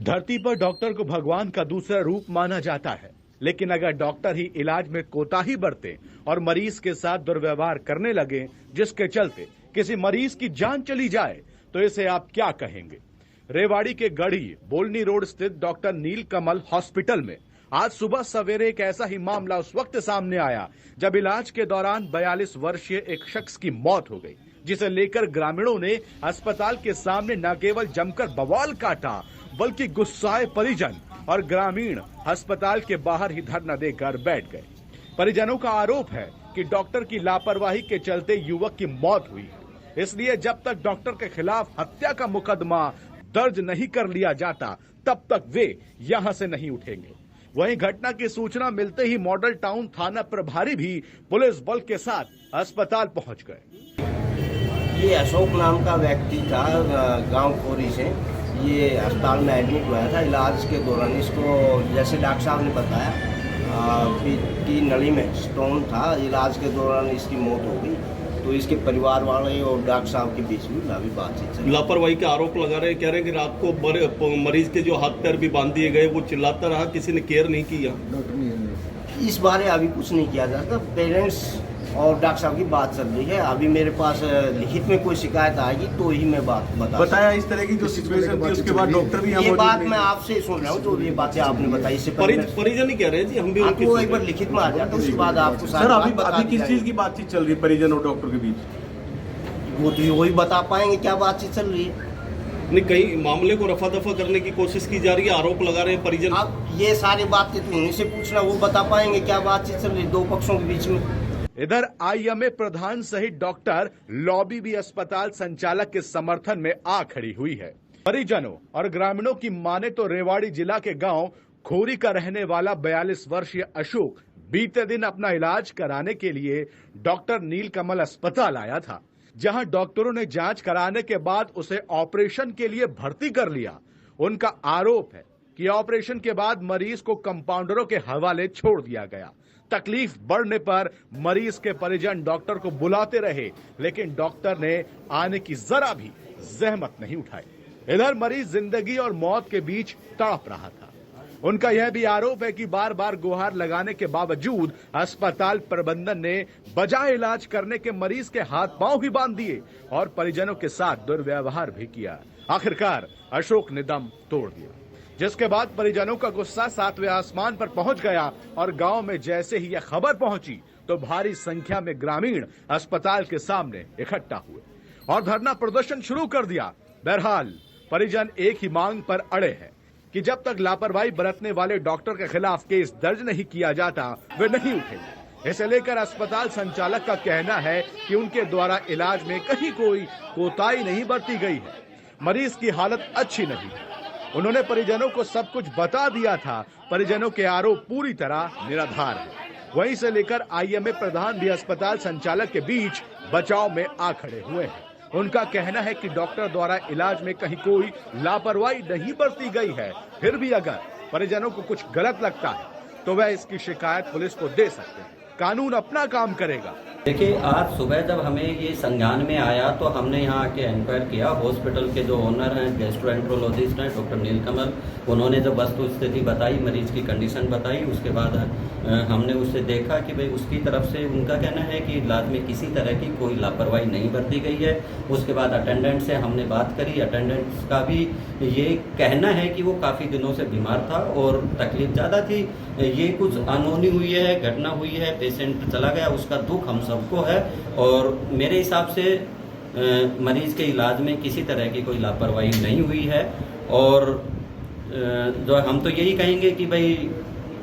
धरती पर डॉक्टर को भगवान का दूसरा रूप माना जाता है, लेकिन अगर डॉक्टर ही इलाज में कोताही बरते और मरीज के साथ दुर्व्यवहार करने लगे, जिसके चलते किसी मरीज की जान चली जाए, तो इसे आप क्या कहेंगे। रेवाड़ी के गढ़ी बोलनी रोड स्थित डॉक्टर नीलकमल हॉस्पिटल में आज सुबह सवेरे एक ऐसा ही मामला उस वक्त सामने आया जब इलाज के दौरान 42 वर्षीय एक शख्स की मौत हो गई, जिसे लेकर ग्रामीणों ने अस्पताल के सामने न केवल जमकर बवाल काटा, बल्कि गुस्साए परिजन और ग्रामीण अस्पताल के बाहर ही धरना देकर बैठ गए। परिजनों का आरोप है कि डॉक्टर की लापरवाही के चलते युवक की मौत हुई है, इसलिए जब तक डॉक्टर के खिलाफ हत्या का मुकदमा दर्ज नहीं कर लिया जाता, तब तक वे यहां से नहीं उठेंगे। वहीं घटना की सूचना मिलते ही मॉडल टाउन थाना प्रभारी भी पुलिस बल के साथ अस्पताल पहुंच गए। ये अशोक नाम का व्यक्ति था, गांव खोरी से। ये अस्पताल में एडमिट हुआ था। इलाज के दौरान इसको, जैसे डॉक्टर साहब ने बताया, की नली में स्टोन था। इलाज के दौरान इसकी मौत हो गई। तो इसके परिवार वाले और डॉक्टर साहब के बीच में अभी बातचीत चल। लापरवाही के आरोप लगा रहे, कह रहे हैं कि रात को मरीज के जो हाथ पैर भी बांध दिए गए, वो चिल्लाता रहा, किसी ने केयर नहीं किया। इस बारे अभी कुछ नहीं किया जाता। पेरेंट्स और डॉक्टर साहब की बात चल रही है। अभी मेरे पास लिखित में कोई शिकायत आएगी तो ही मैं बात बताया। इस तरह की जो सिचुएशन थी उसके बाद डॉक्टर भी ये बात मैं आपसे सुन रहा हूँ, जो ये बातें आपने बताई। इससे परिजन ही कह रहे हैं जी, हम भी आपको एक बार लिखित में आ जाता, उसके बाद आपको सर अभी किस चीज की बातचीत चल रही है परिजन और डॉक्टर के बीच? वो तो वही बता पाएंगे क्या बातचीत चल रही है। नहीं, कई मामले को रफा दफा करने की कोशिश की जा रही है, आरोप लगा रहे हैं परिजन। अब ये सारी बातें तो उन्हीं से पूछना, वो बता पाएंगे क्या बातचीत चल रही है दो पक्षों के बीच में। इधर आईएमए प्रधान सहित डॉक्टर लॉबी भी अस्पताल संचालक के समर्थन में आ खड़ी हुई है। परिजनों और ग्रामीणों की माने तो रेवाड़ी जिला के गांव खोरी का रहने वाला 42 वर्षीय अशोक बीते दिन अपना इलाज कराने के लिए डॉक्टर नीलकमल अस्पताल आया था, जहां डॉक्टरों ने जांच कराने के बाद उसे ऑपरेशन के लिए भर्ती कर लिया। उनका आरोप है कि ऑपरेशन के बाद मरीज को कंपाउंडरों के हवाले छोड़ दिया गया। तकलीफ बढ़ने पर मरीज के परिजन डॉक्टर को बुलाते रहे, लेकिन डॉक्टर ने आने की जरा भी जहमत नहीं उठाई। इधर मरीज जिंदगी और मौत के बीच तड़प रहा था। उनका यह भी आरोप है कि बार बार गुहार लगाने के बावजूद अस्पताल प्रबंधन ने बजाय इलाज करने के मरीज के हाथ पांव ही बांध दिए और परिजनों के साथ दुर्व्यवहार भी किया। आखिरकार अशोक ने दम तोड़ दिया, जिसके बाद परिजनों का गुस्सा 7वें आसमान पर पहुंच गया और गांव में जैसे ही यह खबर पहुंची तो भारी संख्या में ग्रामीण अस्पताल के सामने इकट्ठा हुए और धरना प्रदर्शन शुरू कर दिया। बहरहाल परिजन एक ही मांग पर अड़े हैं कि जब तक लापरवाही बरतने वाले डॉक्टर के खिलाफ केस दर्ज नहीं किया जाता, वे नहीं उठेंगे। इसे लेकर अस्पताल संचालक का कहना है कि उनके द्वारा इलाज में कहीं कोई कोताही नहीं बरती गई है। मरीज की हालत अच्छी नहीं है। उन्होंने परिजनों को सब कुछ बता दिया था। परिजनों के आरोप पूरी तरह निराधार है। वहीं से लेकर आईएमए प्रधान भी अस्पताल संचालक के बीच बचाव में आ खड़े हुए हैं। उनका कहना है कि डॉक्टर द्वारा इलाज में कहीं कोई लापरवाही नहीं बरती गई है। फिर भी अगर परिजनों को कुछ गलत लगता है तो वह इसकी शिकायत पुलिस को दे सकते हैं। कानून अपना काम करेगा। देखिए, आज सुबह जब हमें ये संज्ञान में आया तो हमने यहाँ आके इंक्वायर किया। हॉस्पिटल के जो ओनर हैं, गैस्ट्रोएंट्रोलॉजिस्ट हैं डॉक्टर नीलकमल, उन्होंने जब वस्तु स्थिति बताई, मरीज की कंडीशन बताई, उसके बाद हमने उससे देखा कि भाई उसकी तरफ से उनका कहना है कि इलाज में किसी तरह की कोई लापरवाही नहीं बरती गई है। उसके बाद अटेंडेंट से हमने बात करी। अटेंडेंट का भी ये कहना है कि वो काफ़ी दिनों से बीमार था और तकलीफ ज़्यादा थी। ये कुछ अनहोनी हुई है, घटना हुई है, पेशेंट चला गया, उसका दुख हम सबको है। और मेरे हिसाब से मरीज के इलाज में किसी तरह की कोई लापरवाही नहीं हुई है। और जो हम तो यही कहेंगे कि भाई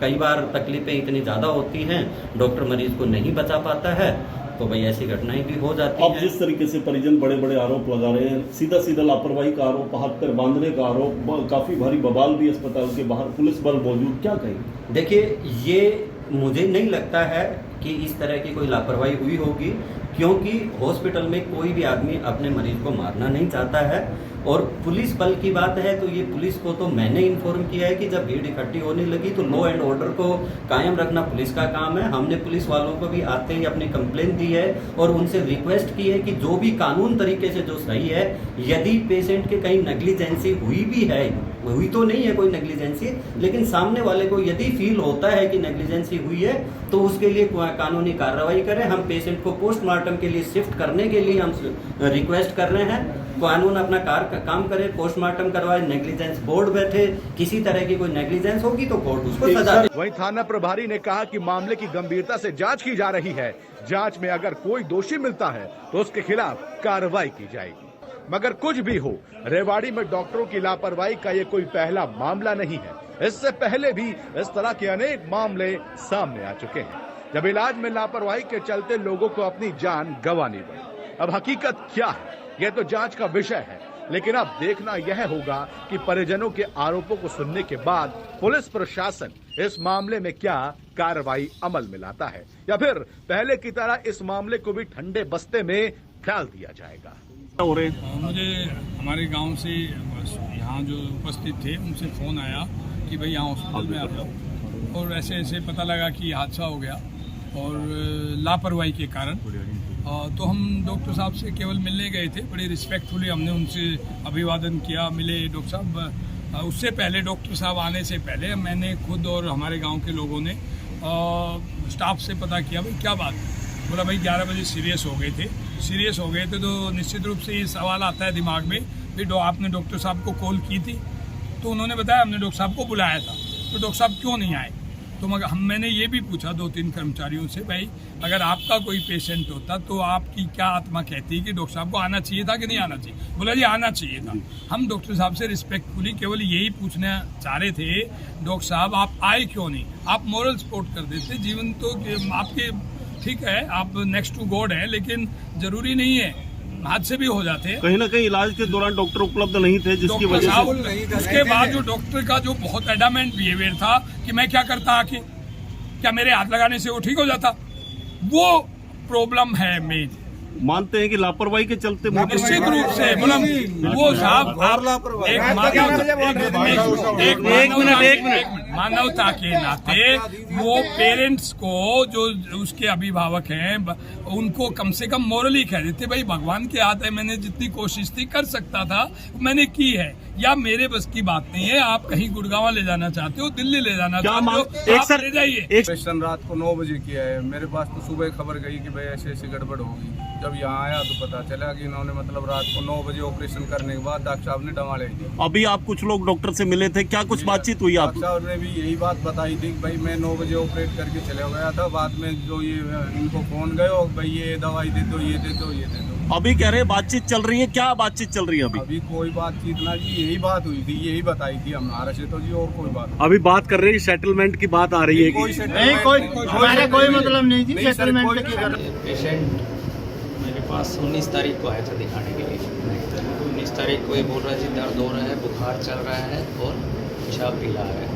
कई बार तकलीफें इतनी ज़्यादा होती हैं, डॉक्टर मरीज को नहीं बचा पाता है, तो भाई ऐसी घटनाएं भी हो जाती हैं। अब जिस तरीके से परिजन बड़े बड़े आरोप लगा रहे हैं, सीधा सीधा लापरवाही का आरोप, हाथ पैर बांधने का आरोप, काफी भारी बवाल भी अस्पताल के बाहर, पुलिस बल मौजूद, क्या कहेंगे? देखिए, ये मुझे नहीं लगता है कि इस तरह की कोई लापरवाही हुई होगी, क्योंकि हॉस्पिटल में कोई भी आदमी अपने मरीज को मारना नहीं चाहता है। और पुलिस बल की बात है तो ये पुलिस को तो मैंने इन्फॉर्म किया है कि जब भीड़ इकट्ठी होने लगी तो लॉ एंड ऑर्डर को कायम रखना पुलिस का काम है। हमने पुलिस वालों को भी आते ही अपनी कंप्लेंट दी है और उनसे रिक्वेस्ट की है कि जो भी कानून तरीके से जो सही है, यदि पेशेंट के कहीं नेग्लिजेंसी हुई भी है हुई तो नहीं है कोई नेग्लिजेंसी, लेकिन सामने वाले को यदि फील होता है कि नेग्लिजेंसी हुई है तो उसके लिए कानूनी कार्रवाई करें। हम पेशेंट को पोस्टमार्टम के लिए शिफ्ट करने के लिए हम रिक्वेस्ट कर रहे हैं। कानून अपना काम करे, पोस्टमार्टम करवाए, नेग्लिजेंस बोर्ड बैठे, किसी तरह की कोई नेग्लिजेंस होगी तो कोर्ट उसको सजा दे। वहीं थाना प्रभारी ने कहा कि मामले की गंभीरता से जांच की जा रही है। जांच में अगर कोई दोषी मिलता है तो उसके खिलाफ कार्रवाई की जाएगी। मगर कुछ भी हो, रेवाड़ी में डॉक्टरों की लापरवाही का ये कोई पहला मामला नहीं है। इससे पहले भी इस तरह के अनेक मामले सामने आ चुके हैं, जब इलाज में लापरवाही के चलते लोगों को अपनी जान गंवानी पड़ी। अब हकीकत क्या है, यह तो जांच का विषय है, लेकिन अब देखना यह होगा कि परिजनों के आरोपों को सुनने के बाद पुलिस प्रशासन इस मामले में क्या कार्रवाई अमल में लाता है, या फिर पहले की तरह इस मामले को भी ठंडे बस्ते में डाल दिया जाएगा। मुझे हमारे गांव से यहाँ जो उपस्थित थे उनसे फ़ोन आया कि भाई यहाँ हॉस्पिटल में आ जाओ, और ऐसे ऐसे पता लगा कि हादसा हो गया और लापरवाही के कारण। तो हम डॉक्टर साहब से केवल मिलने गए थे, बड़ी रिस्पेक्टफुली हमने उनसे अभिवादन किया, मिले डॉक्टर साहब। उससे पहले डॉक्टर साहब आने से पहले मैंने खुद और हमारे गांव के लोगों ने स्टाफ से पता किया भाई क्या बात है। बोला भाई 11 बजे सीरियस हो गए थे तो निश्चित रूप से ये सवाल आता है दिमाग में भाई आपने डॉक्टर साहब को कॉल की थी? तो उन्होंने बताया हमने डॉक्टर साहब को बुलाया था, तो डॉक्टर साहब क्यों नहीं आए? तो मैंने ये भी पूछा 2-3 कर्मचारियों से, भाई अगर आपका कोई पेशेंट होता तो आपकी क्या आत्मा कहती है कि डॉक्टर साहब को आना चाहिए था कि नहीं आना चाहिए? बोला जी आना चाहिए था। हम डॉक्टर साहब से रिस्पेक्टफुली केवल यही पूछना चाह रहे थे, डॉक्टर साहब आप आए क्यों नहीं? आप मोरल सपोर्ट कर देते। जीवन तो आपके ठीक है, आप नेक्स्ट टू गॉड है, लेकिन जरूरी नहीं है, हादसे भी हो जाते हैं। कहीं ना कहीं इलाज के दौरान डॉक्टर उपलब्ध नहीं थे, जिसकी वजह से उसके बाद जो डॉक्टर का जो बहुत एडामेंट बिहेवियर था कि मैं क्या करता आके, क्या मेरे हाथ लगाने से वो ठीक हो जाता, वो प्रॉब्लम है मेन। मानते हैं कि लापरवाही के चलते निश्चित रूप से बोला वो साहब मानवता के नाते वो पेरेंट्स को जो उसके अभिभावक हैं उनको कम से कम मोरली कह देते भाई भगवान के हाथ है, मैंने जितनी कोशिश थी कर सकता था मैंने की है, या मेरे बस की बात नहीं है, आप कहीं गुड़गांव ले जाना चाहते हो, दिल्ली ले जाना चाहते हो, आप ले जाइए। ऑपरेशन रात को 9 बजे किया है, मेरे पास तो सुबह खबर गई कि भाई ऐसे ऐसी गड़बड़ होगी। जब यहाँ आया तो पता चला कि इन्होंने मतलब रात को 9 बजे ऑपरेशन करने के बाद डॉक्टर साहब ने डमाले दी। अभी आप कुछ लोग डॉक्टर से मिले थे, क्या कुछ बातचीत हुई? डॉक्टर साहब ने भी यही बात बताई थी भाई मैं 9 बजे ऑपरेट करके चले गया था, बाद में जो ये इनको फोन गए भाई ये दवाई दे दो, ये दे दो, ये दे दो। अभी कह रहे बातचीत चल रही है, क्या बातचीत चल रही है? अभी कोई बातचीत ना जी, यही बात हुई थी, यही बताई थी हमारे से तो जी, और कोई बात। अभी बात कर रही है, सेटलमेंट की बात आ रही है? कोई मतलब नहीं जी, सेटलमेंट की। पेशेंट मेरे पास 19 तारीख को आया था दिखाने के लिए। 19 तारीख को ये बोल रहा है जी दर्द हो रहा है, बुखार चल रहा है और पेशाब पीला आ रहा है।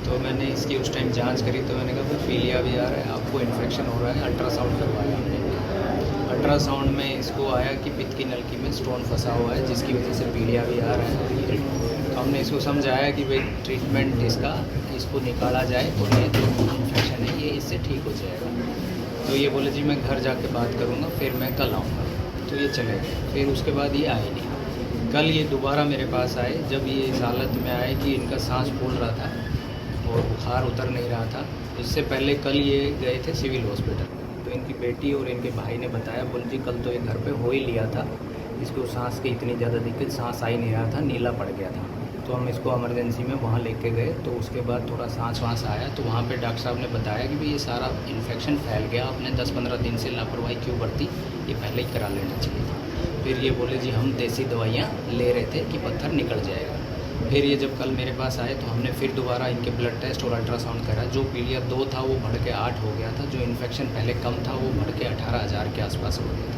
तो मैंने इसकी उस टाइम जांच करी तो मैंने कहा पीलिया भी आ रहा है, आपको इन्फेक्शन हो रहा है। अल्ट्रासाउंड करवाया हमने। अल्ट्रासाउंड में इसको आया कि पित्त की नलकी में स्टोन फंसा हुआ है, जिसकी वजह से पीलिया भी आ रहा है। तो हमने इसको समझाया कि भाई ट्रीटमेंट इसको निकाला जाए और ये जो इन्फेक्शन है ये इससे ठीक हो जाएगा। तो ये बोले जी मैं घर जाके बात करूँगा, फिर मैं कल आऊँगा। तो ये चले गए, फिर उसके बाद ये आए नहीं। कल ये दोबारा मेरे पास आए, जब ये इस हालत में आए कि इनका सांस फूल रहा था और बुखार उतर नहीं रहा था। इससे पहले कल ये गए थे सिविल हॉस्पिटल, तो इनकी बेटी और इनके भाई ने बताया, बोल जी कल तो ये घर पे हो ही लिया था, इसको सांस की इतनी ज़्यादा दिक्कत, सांस आ ही नहीं रहा था, नीला पड़ गया था। तो हम इसको इमरजेंसी में वहाँ लेके गए, तो उसके बाद थोड़ा सांस वाँस आया, तो वहाँ पे डॉक्टर साहब ने बताया कि भाई ये सारा इन्फेक्शन फैल गया, आपने 10-15 दिन से लापरवाही क्यों बरती, ये पहले ही करा लेना चाहिए था। फिर ये बोले जी हम देसी दवाइयाँ ले रहे थे कि पत्थर निकल जाएगा। फिर ये जब कल मेरे पास आए तो हमने फिर दोबारा इनके ब्लड टेस्ट और अल्ट्रासाउंड करा। जो पीलिया 2 था वो बढ़ के 8 हो गया था, जो इन्फेक्शन पहले कम था वो बढ़ के 18,000 के आसपास हो गया था।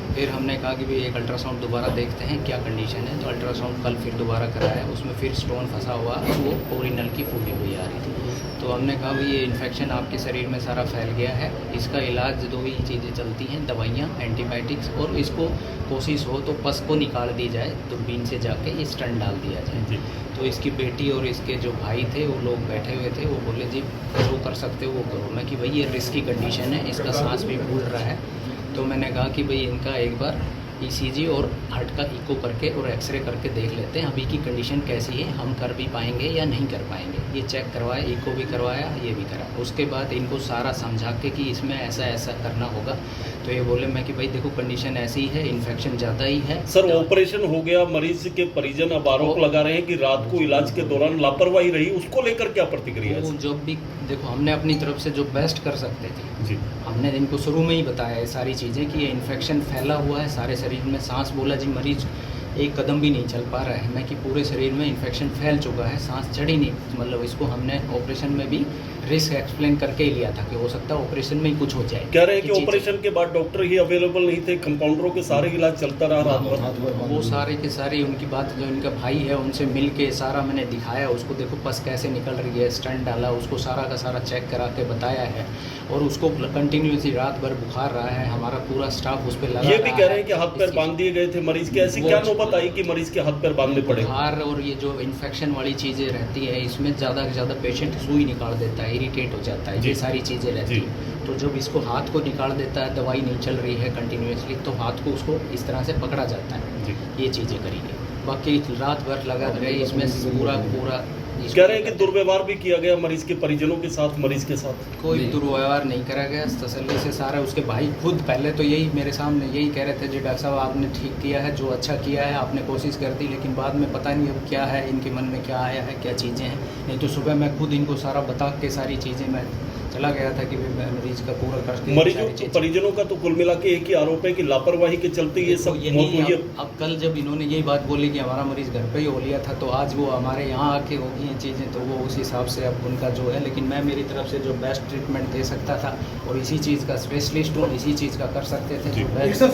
फिर हमने कहा कि भाई एक अल्ट्रासाउंड दोबारा देखते हैं क्या कंडीशन है। तो अल्ट्रासाउंड कल फिर दोबारा कराया, उसमें फिर स्टोन फंसा हुआ, वो पूरी नलकी फूटी हुई आ रही थी। तो हमने कहा भाई ये इन्फेक्शन आपके शरीर में सारा फैल गया है, इसका इलाज 2 ही चीज़ें चलती हैं, दवाइयाँ, एंटीबायोटिक्स, और इसको कोशिश हो तो पस को निकाल दी जाए, दूरबीन से जाके ये स्टंट डाल दिया जाए। तो इसकी बेटी और इसके जो भाई थे वो लोग बैठे हुए थे, वो बोले जी जो कर सकते हो वो करो। मैं कि भाई ये रिस्की कंडीशन है, इसका सांस भी फूल रहा है। तो मैंने कहा कि भाई इनका एक बार ईसीजी और हार्ट का इको करके और एक्सरे करके देख लेते हैं अभी की कंडीशन कैसी है, हम कर भी पाएंगे या नहीं कर पाएंगे। ये चेक करवाया, इको भी करवाया, ये भी करा। उसके बाद इनको सारा समझा के कि इसमें ऐसा ऐसा करना होगा, तो ये बोले मैं कि भाई देखो कंडीशन ऐसी है, इन्फेक्शन ज़्यादा ही है। सर ऑपरेशन हो गया, मरीज के परिजन अब आरोप लगा रहे हैं कि रात को इलाज के दौरान लापरवाही रही, उसको लेकर क्या प्रतिक्रिया है? वो जो भी देखो हमने अपनी तरफ से जो बेस्ट कर सकते थे जी, हमने इनको शुरू में ही बताया है सारी चीज़ें कि ये इन्फेक्शन फैला हुआ है सारे शरीर में। सांस बोला जी मरीज एक कदम भी नहीं चल पा रहा है, मैं कि पूरे शरीर में इन्फेक्शन फैल चुका है, सांस चढ़ ही नहीं, मतलब इसको हमने ऑपरेशन में भी रिस्क एक्सप्लेन करके ही लिया था कि हो सकता है ऑपरेशन में ही कुछ हो जाए। कह रहे हैं कि ऑपरेशन के बाद डॉक्टर ही अवेलेबल नहीं थे, कंपाउंडरों के सारे इलाज चलता रहा रात भर। वो सारे के सारे उनकी बात, जो इनका भाई है उनसे मिल के सारा मैंने दिखाया उसको, देखो पस कैसे निकल रही है, स्टंट डाला उसको, सारा का सारा चेक करा के बताया है। और उसको कंटिन्यूसली रात भर बुखार रहा है, हमारा पूरा स्टाफ उस पर लगा। ये भी कह रहे हैं कि हाथ पैर बांध दिए गए थे मरीज के, ऐसी क्या नौबत आई कि मरीज के हाथ पैर बांधने पड़े? बुखार और ये जो इन्फेक्शन वाली चीज़ें रहती है इसमें ज़्यादा से ज़्यादा पेशेंट सुई निकाल देता है, इरिटेट हो जाता है, ये सारी चीज़ें रहती हैं। तो जब इसको हाथ को निकाल देता है, दवाई नहीं चल रही है कंटिन्यूसली, तो हाथ को उसको इस तरह से पकड़ा जाता है। ये चीज़ें करेंगे, बाकी रात भर लगा रहे इसमें पूरा कह रहे हैं कि दुर्व्यवहार भी किया गया मरीज के परिजनों के साथ, मरीज के साथ कोई दुर्व्यवहार नहीं करा गया, तसल्ली से सारा। उसके भाई खुद पहले तो यही मेरे सामने यही कह रहे थे जी डॉक्टर साहब आपने ठीक किया है, जो अच्छा किया है आपने कोशिश कर दी, लेकिन बाद में पता नहीं अब क्या है इनके मन में, क्या आया है, क्या चीज़ें हैं। नहीं तो सुबह मैं खुद इनको सारा बता के सारी चीज़ें मैं चला गया था कि मैं मरीज का पूरा करके। मरीजों परिजनों का तो कुल मिला के एक ही आरोप है कि लापरवाही के चलते ये सब मौत हुई है। अब कल जब इन्होंने यही बात बोली कि हमारा मरीज घर पे ही हो लिया था, तो आज वो हमारे यहाँ आके हो गई हैं चीज़ें, तो वो उस हिसाब से अब उनका जो है, लेकिन मैं मेरी तरफ से जो बेस्ट ट्रीटमेंट दे सकता था और इसी चीज़ का स्पेशलिस्ट हूँ, इसी चीज़ का कर सकते थे।